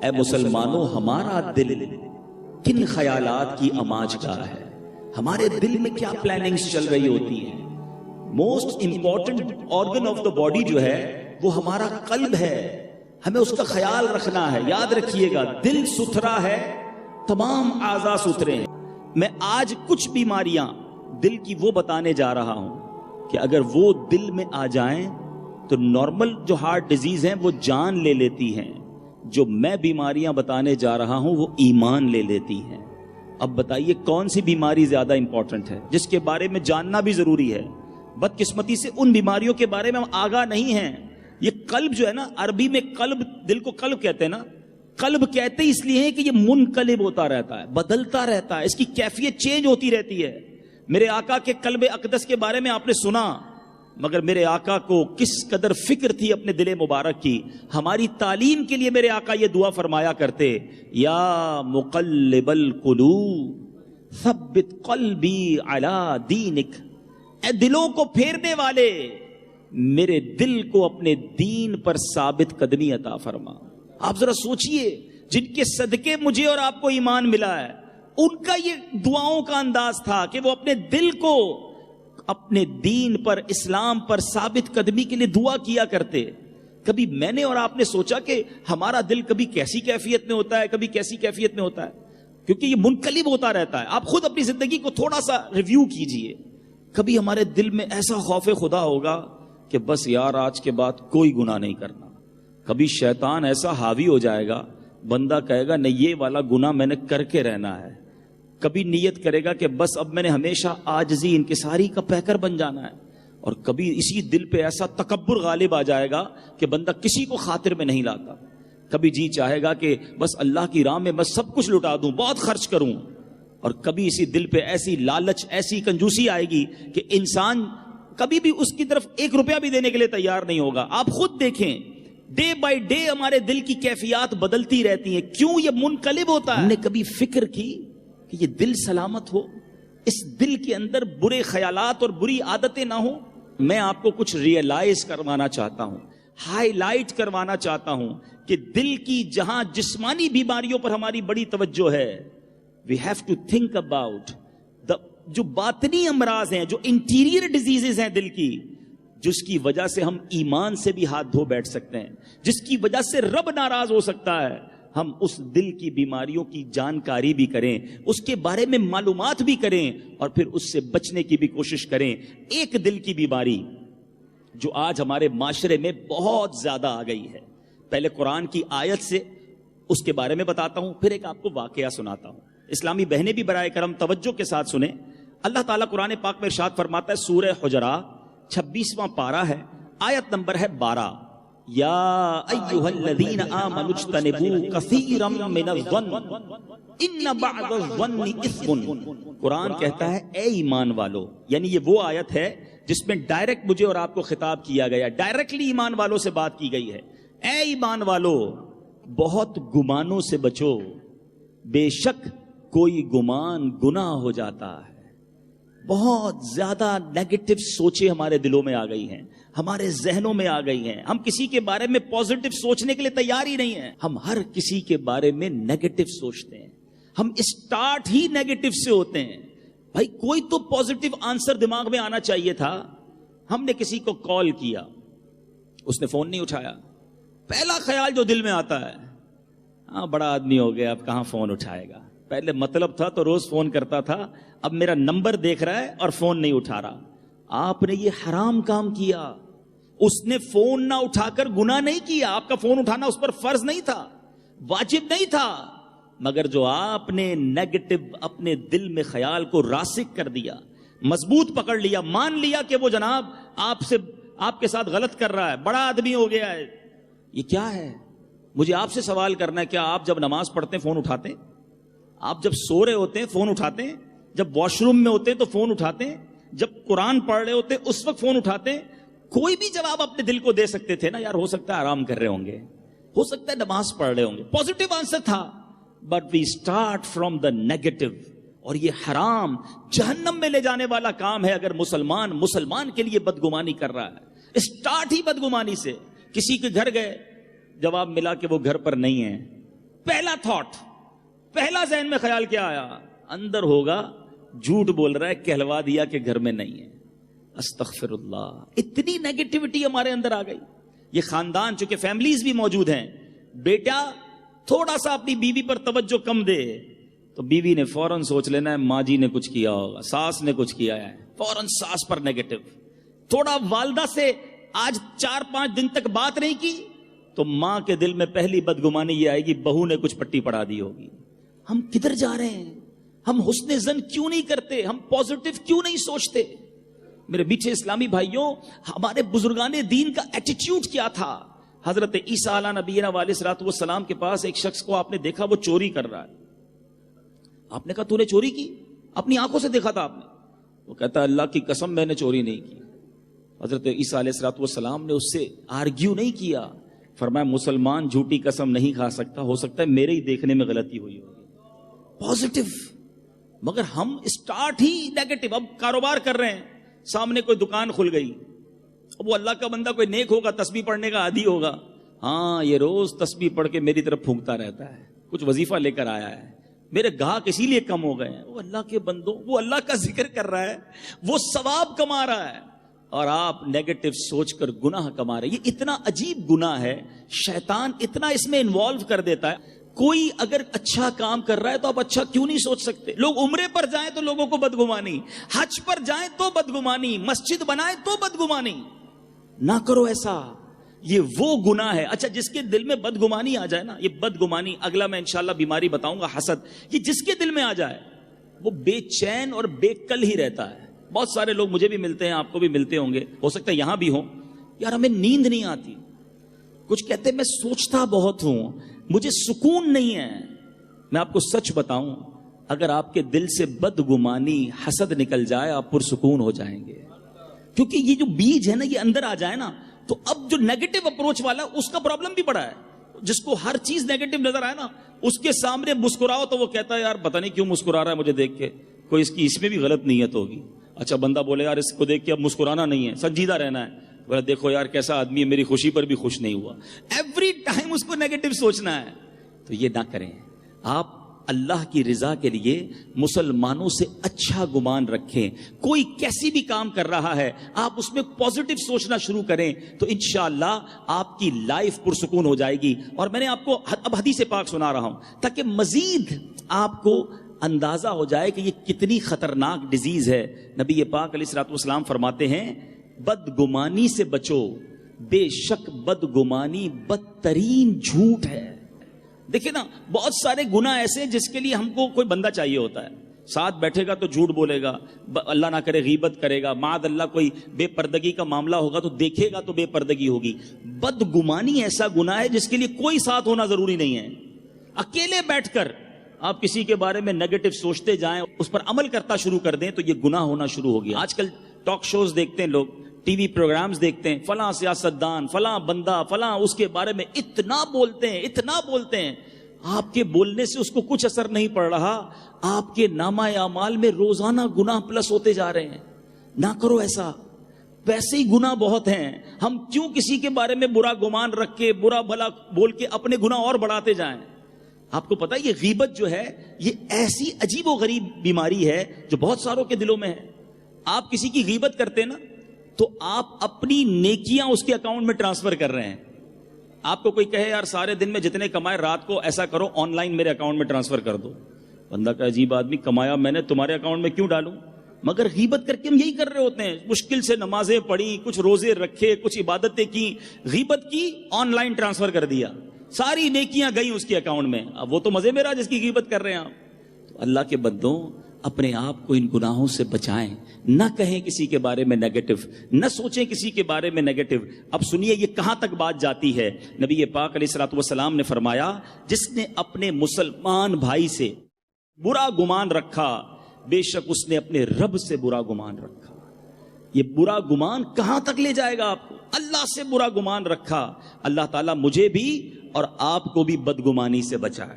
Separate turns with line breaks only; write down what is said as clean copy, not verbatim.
اے مسلمانوں ہمارا دل کن خیالات کی آماج گاہ ہے، ہمارے دل میں کیا پلاننگز چل رہی ہوتی ہیں۔ Most important organ of the body جو ہے وہ ہمارا قلب ہے، ہمیں اس کا خیال رکھنا ہے۔ یاد رکھیے گا دل ستھرا ہے، تمام اعضاء ستھرے ہیں۔ میں آج کچھ بیماریاں دل کی وہ بتانے جا رہا ہوں کہ اگر وہ دل میں آ جائیں تو نارمل جو ہارٹ ڈیزیز ہیں وہ جان لے لیتی ہیں، جو میں بیماریاں بتانے جا رہا ہوں وہ ایمان لے لیتی ہیں۔ اب بتائیے کون سی بیماری زیادہ امپورٹنٹ ہے جس کے بارے میں جاننا بھی ضروری ہے؟ بدقسمتی سے ان بیماریوں کے بارے میں ہم آگاہ نہیں ہیں۔ یہ قلب جو ہے نا، عربی میں قلب، دل کو قلب کہتے ہیں نا، قلب کہتے اس لیے ہیں کہ یہ منقلب ہوتا رہتا ہے، بدلتا رہتا ہے، اس کی کیفیت چینج ہوتی رہتی ہے۔ میرے آقا کے قلب اقدس کے بارے میں آپ نے سنا، مگر میرے آقا کو کس قدر فکر تھی اپنے دل مبارک کی۔ ہماری تعلیم کے لیے میرے آقا یہ دعا فرمایا کرتے، یا مقلب القلوب ثبت قلبی علی دینک، اے دلوں کو پھیرنے والے میرے دل کو اپنے دین پر ثابت قدمی عطا فرما۔ آپ ذرا سوچئے، جن کے صدقے مجھے اور آپ کو ایمان ملا ہے، ان کا یہ دعاؤں کا انداز تھا کہ وہ اپنے دل کو اپنے دین پر، اسلام پر ثابت قدمی کے لیے دعا کیا کرتے۔ کبھی میں نے اور آپ نے سوچا کہ ہمارا دل کبھی کیسی کیفیت میں ہوتا ہے، کبھی کیسی کیفیت میں ہوتا ہے؟ کیونکہ یہ منقلب ہوتا رہتا ہے۔ آپ خود اپنی زندگی کو تھوڑا سا ریویو کیجئے۔ کبھی ہمارے دل میں ایسا خوف خدا ہوگا کہ بس یار آج کے بعد کوئی گناہ نہیں کرنا۔ کبھی شیطان ایسا حاوی ہو جائے گا، بندہ کہے گا نہیں یہ والا گناہ میں نے کر کے رہنا ہے۔ کبھی نیت کرے گا کہ بس اب میں نے ہمیشہ عاجزی انکساری کا پیکر بن جانا ہے۔ اور کبھی اسی دل پہ ایسا تکبر غالب آ جائے گا کہ بندہ کسی کو خاطر میں نہیں لاتا۔ کبھی جی چاہے گا کہ بس اللہ کی راہ میں بس سب کچھ لٹا دوں، بہت خرچ کروں۔ اور کبھی اسی دل پہ ایسی لالچ، ایسی کنجوسی آئے گی کہ انسان کبھی بھی اس کی طرف 1 روپیہ بھی دینے کے لیے تیار نہیں ہوگا۔ آپ خود دیکھیں، ڈے بائی ڈے ہمارے دل کی کیفیات بدلتی رہتی ہیں۔ کیوں یہ منقلب ہوتا ہے؟ ہم نے کبھی فکر کی کہ یہ دل سلامت ہو، اس دل کے اندر برے خیالات اور بری عادتیں نہ ہوں؟ میں آپ کو کچھ ریئلائز کروانا چاہتا ہوں، ہائی لائٹ کروانا چاہتا ہوں کہ دل کی جہاں جسمانی بیماریوں پر ہماری بڑی توجہ ہے، we have to think about جو باطنی امراض ہیں، جو انٹیریئر ڈیزیزز ہیں دل کی، جس کی وجہ سے ہم ایمان سے بھی ہاتھ دھو بیٹھ سکتے ہیں، جس کی وجہ سے رب ناراض ہو سکتا ہے۔ ہم اس دل کی بیماریوں کی جانکاری بھی کریں، اس کے بارے میں معلومات بھی کریں، اور پھر اس سے بچنے کی بھی کوشش کریں۔ ایک دل کی بیماری جو آج ہمارے معاشرے میں بہت زیادہ آ گئی ہے، پہلے قرآن کی آیت سے اس کے بارے میں بتاتا ہوں، پھر ایک آپ کو واقعہ سناتا ہوں۔ اسلامی بہنیں بھی برائے کرم توجہ کے ساتھ سنیں۔ اللہ تعالیٰ قرآن پاک میں ارشاد فرماتا ہے، سورہ حجرات 26واں پارہ ہے، آیت نمبر ہے 12، یا ایھا الذین آمنوا اجتنبوا کثیرا من الظن ان بعض الظن اثم۔ قرآن کہتا ہے اے ایمان والو، یعنی یہ وہ آیت ہے جس میں ڈائریکٹ مجھے اور آپ کو خطاب کیا گیا، ڈائریکٹلی ایمان والوں سے بات کی گئی ہے۔ اے ایمان والو، بہت گمانوں سے بچو، بے شک کوئی گمان گناہ ہو جاتا ہے۔ بہت زیادہ نیگیٹو سوچیں ہمارے دلوں میں آ گئی ہیں، ہمارے ذہنوں میں آ گئی ہیں۔ ہم کسی کے بارے میں پازیٹو سوچنے کے لیے تیار ہی نہیں ہیں، ہم ہر کسی کے بارے میں نیگیٹو سوچتے ہیں۔ ہم اسٹارٹ ہی نیگیٹو سے ہوتے ہیں۔ بھائی کوئی تو پازیٹو آنسر دماغ میں آنا چاہیے تھا۔ ہم نے کسی کو کال کیا، اس نے فون نہیں اٹھایا، پہلا خیال جو دل میں آتا ہے، ہاں بڑا آدمی ہو گیا، اب کہاں فون اٹھائے گا۔ پہلے مطلب تھا تو روز فون کرتا تھا، اب میرا نمبر دیکھ رہا ہے اور فون نہیں اٹھا رہا۔ آپ نے یہ حرام کام کیا۔ اس نے فون نہ اٹھا کر گناہ نہیں کیا، آپ کا فون اٹھانا اس پر فرض نہیں تھا، واجب نہیں تھا، مگر جو آپ نے نیگیٹو اپنے دل میں خیال کو راسخ کر دیا، مضبوط پکڑ لیا، مان لیا کہ وہ جناب آپ کے ساتھ غلط کر رہا ہے، بڑا آدمی ہو گیا ہے۔ یہ کیا ہے؟ مجھے آپ سے سوال کرنا ہے، کیا آپ جب نماز پڑھتے ہیں فون اٹھاتے ہیں؟ آپ جب سو رہے ہوتے ہیں فون اٹھاتے ہیں؟ جب واش روم میں ہوتے ہیں تو فون اٹھاتے ہیں؟ جب قرآن پڑھ رہے ہوتے ہیں اس وقت فون اٹھاتے ہیں؟ کوئی بھی جواب اپنے دل کو دے سکتے تھے نا، یار ہو سکتا ہے آرام کر رہے ہوں گے، ہو سکتا ہے نماز پڑھ رہے ہوں گے، پازیٹیو آنسر تھا۔ But we start from the negative, اور یہ حرام جہنم میں لے جانے والا کام ہے اگر مسلمان کے لیے بدگمانی کر رہا ہے۔ اسٹارٹ ہی بدگمانی سے۔ کسی کے گھر گئے، جواب ملا کہ وہ گھر پر نہیں ہے، پہلا تھاٹ، پہلا ذہن میں خیال کیا آیا؟ اندر ہوگا جھوٹ بول رہا ہے، کہلوا دیا کہ گھر میں نہیں ہے. استغفر اللہ. اتنی نیگیٹیوٹی ہمارے اندر آ گئی. یہ خاندان، چونکہ فیملیز بھی موجود ہیں، بیٹا تھوڑا سا اپنی بیوی پر توجہ کم دے تو بیوی نے فوراً سوچ لینا ہے ماں جی نے کچھ کیا ہوگا، ساس نے کچھ کیا ہے، فوراً ساس پر نیگیٹو. تھوڑا والدہ سے آج 4-5 دن تک بات نہیں کی تو ماں کے دل میں پہلی بدگمانی یہ آئے گی بہو نے کچھ پٹی پڑھا دی ہوگی. ہم کدھر جا رہے ہیں؟ ہم حسن زن کیوں نہیں کرتے؟ ہم پازیٹو کیوں نہیں سوچتے؟ میرے میٹھے اسلامی بھائیوں، ہمارے بزرگان دین کا ایٹیٹیوڈ کیا تھا؟ حضرت عیسیٰ علیہ نبینا علیہ الصلوۃ والسلام کے پاس ایک شخص کو آپ نے دیکھا وہ چوری کر رہا ہے. آپ نے کہا تو نے چوری کی؟ اپنی آنکھوں سے دیکھا تھا آپ نے؟ وہ کہتا ہے اللہ کی قسم میں نے چوری نہیں کی. حضرت عیسیٰ علیہ الصلوۃ والسلام نے اس سے آرگیو نہیں کیا، فرمایا مسلمان جھوٹی قسم نہیں کھا سکتا، ہو سکتا ہے میرے ہی دیکھنے میں غلطی ہوئی ہوگی. پازیٹو. مگر ہم اسٹارٹ ہی نیگیٹو. اب کاروبار کر رہے ہیں، سامنے کوئی دکان کھل گئی، وہ اللہ کا بندہ کوئی نیک ہوگا، تسبیح پڑھنے کا عادی ہوگا، ہاں یہ روز تسبیح پڑھ کے میری طرف پھونکتا رہتا ہے، کچھ وظیفہ لے کر آیا ہے، میرے گاہک اسی لیے کم ہو گئے ہیں. وہ اللہ کے بندوں، وہ اللہ کا ذکر کر رہا ہے، وہ ثواب کما رہا ہے، اور آپ نیگیٹو سوچ کر گناہ کما رہے. یہ اتنا عجیب گناہ ہے، شیطان اتنا اس میں انوالو کر دیتا ہے. کوئی اگر اچھا کام کر رہا ہے تو آپ اچھا کیوں نہیں سوچ سکتے؟ لوگ عمرے پر جائیں تو لوگوں کو بدگمانی، حج پر جائیں تو بدگمانی، مسجد بنائیں تو بدگمانی. نہ کرو ایسا، یہ وہ گناہ ہے. اچھا جس کے دل میں بدگمانی آ جائے نا، یہ بدگمانی، اگلا میں انشاءاللہ بیماری بتاؤں گا، حسد، یہ جس کے دل میں آ جائے وہ بے چین اور بے کل ہی رہتا ہے. بہت سارے لوگ مجھے بھی ملتے ہیں، آپ کو بھی ملتے ہوں گے، ہو سکتا ہے یہاں بھی ہوں، یار ہمیں نیند نہیں آتی. کچھ کہتے میں سوچتا بہت ہوں، مجھے سکون نہیں ہے. میں آپ کو سچ بتاؤں، اگر آپ کے دل سے بدگمانی، حسد نکل جائے آپ پرسکون ہو جائیں گے. کیونکہ یہ جو بیج ہے نا، یہ اندر آ جائے نا تو اب جو نیگیٹو اپروچ والا اس کا پرابلم بھی بڑا ہے. جس کو ہر چیز نیگیٹو نظر آئے نا، اس کے سامنے مسکراؤ تو وہ کہتا ہے یار پتہ نہیں کیوں مسکرا رہا ہے مجھے دیکھ کے، کوئی اس میں بھی غلط نیت ہوگی. اچھا بندہ بولے یار اس کو دیکھ کے اب مسکرانا نہیں ہے، سنجیدہ رہنا ہے، بولا دیکھو یار کیسا آدمی ہے، میری خوشی پر بھی خوش نہیں ہوا. ایوری ٹائم اس کو نیگیٹو سوچنا ہے. تو یہ نہ کریں. آپ اللہ کی رضا کے لیے مسلمانوں سے اچھا گمان رکھیں. کوئی کیسی بھی کام کر رہا ہے آپ اس میں پازیٹو سوچنا شروع کریں تو انشاءاللہ آپ کی لائف پرسکون ہو جائے گی. اور میں نے آپ کو اب حدیث پاک سنا رہا ہوں تاکہ مزید آپ کو اندازہ ہو جائے کہ یہ کتنی خطرناک ڈیزیز ہے. نبی پاک علیہ الصلوۃ والسلام فرماتے ہیں بدگمانی سے بچو، بے شک بدگمانی بدترین جھوٹ ہے. دیکھیں نا، بہت سارے گناہ ایسے جس کے لیے ہم کو کوئی بندہ چاہیے ہوتا ہے. ساتھ بیٹھے گا تو جھوٹ بولے گا، اللہ نہ کرے غیبت کرے گا، معاذ اللہ کوئی بے پردگی کا معاملہ ہوگا تو دیکھے گا تو بے پردگی ہوگی. بدگمانی ایسا گناہ ہے جس کے لیے کوئی ساتھ ہونا ضروری نہیں ہے. اکیلے بیٹھ کر آپ کسی کے بارے میں نیگیٹو سوچتے جائیں، اس پر عمل کرتا شروع کر دیں تو یہ گناہ ہونا شروع ہو گیا. آج کل ٹاک شوز دیکھتے ہیں لوگ، ٹی وی پروگرامز دیکھتے ہیں، فلاں سیاستدان، فلاں بندہ، فلاں اس کے بارے میں اتنا بولتے ہیں، اتنا بولتے ہیں. آپ کے بولنے سے اس کو کچھ اثر نہیں پڑ رہا، آپ کے نامہ اعمال میں روزانہ گناہ پلس ہوتے جا رہے ہیں. نہ کرو ایسا. ویسے ہی گناہ بہت ہیں، ہم کیوں کسی کے بارے میں برا گمان رکھ کے، برا بھلا بول کے اپنے گناہ اور بڑھاتے جائیں. آپ کو پتا ہے یہ غیبت جو ہے یہ ایسی عجیب و غریب بیماری ہے جو بہت ساروں کے دلوں میں ہے. آپ کسی کی غیبت کرتے نا تو آپ اپنی نیکیاں اس کے اکاؤنٹ میں ٹرانسفر کر رہے ہیں. آپ کو کوئی کہے یار سارے دن میں جتنے کمائے رات کو ایسا کرو آن لائن میرے اکاؤنٹ میں ٹرانسفر کر دو. بندہ کا عجیب آدمی، کمایا میں نے تمہارے اکاؤنٹ میں کیوں ڈالوں؟ مگر غیبت کر کے ہم یہی کر رہے ہوتے ہیں. مشکل سے نمازیں پڑھی، کچھ روزے رکھے، کچھ عبادتیں کی، غیبت کی، آن لائن ٹرانسفر کر دیا، ساری نیکیاں گئی اس کے اکاؤنٹ میں. اب وہ تو مزے میں رہا جس کی غیبت کر رہے ہیں آپ. تو اللہ کے بندوں اپنے آپ کو ان گناہوں سے بچائیں. نہ کہیں کسی کے بارے میں نیگیٹو، نہ سوچیں کسی کے بارے میں نیگیٹو. اب سنیے یہ کہاں تک بات جاتی ہے. نبی پاک علیہ الصلوۃ والسلام نے فرمایا جس نے اپنے مسلمان بھائی سے برا گمان رکھا بے شک اس نے اپنے رب سے برا گمان رکھا. یہ برا گمان کہاں تک لے جائے گا آپ کو؟ اللہ سے برا گمان رکھا. اللہ تعالیٰ مجھے بھی اور آپ کو بھی بدگمانی سے بچائے.